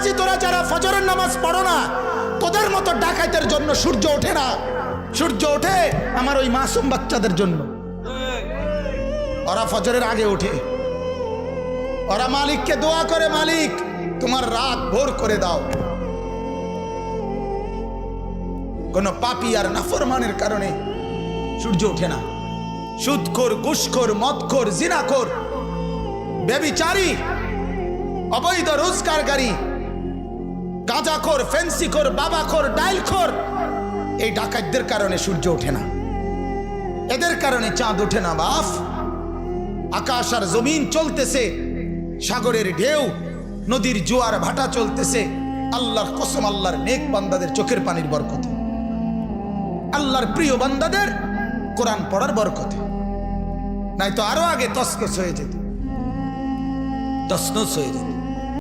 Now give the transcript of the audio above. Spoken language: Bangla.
নামাজি তোরা যারা ফজরের নামাজ পড়ো না, তোদের মতো ডাকাতের জন্য সূর্য ওঠে না। সূর্য ওঠে আমার ওই মাসুম বাচ্চাদের জন্য। ওরা ফজরের আগে ওঠে, ওরা মালিককে দোয়া করে, মালিক তোমার রাত ভোর করে দাও। কোন পাপী আর নাফরমানের কারণে সূর্য ওঠে না। সুদখোর, ঘুষখোর, মদখোর, জিনাখোর, ব্যভিচারী, অবৈধ রোজগারকারী, গাঁজাখোর, ফেন্সিখোর, বাবাখোর, ডাইলখোর, এই ডাকাতদের কারণে সূর্য ওঠে না। এদের কারণে চাঁদ ওঠে না। বাপ, আকাশ আর জমিন চলতেছে, সাগরের ঢেউ, নদীর জোয়ার ভাটা চলতেছে, আল্লাহর কসম, আল্লাহর নেক বান্দাদের চোখের পানির বরকতে, আল্লাহর প্রিয় বান্দাদের কোরআন পড়ার বরকতে। নাই তো আরো আগে তসনস হয়ে যেত, তসনস হয়ে যেত।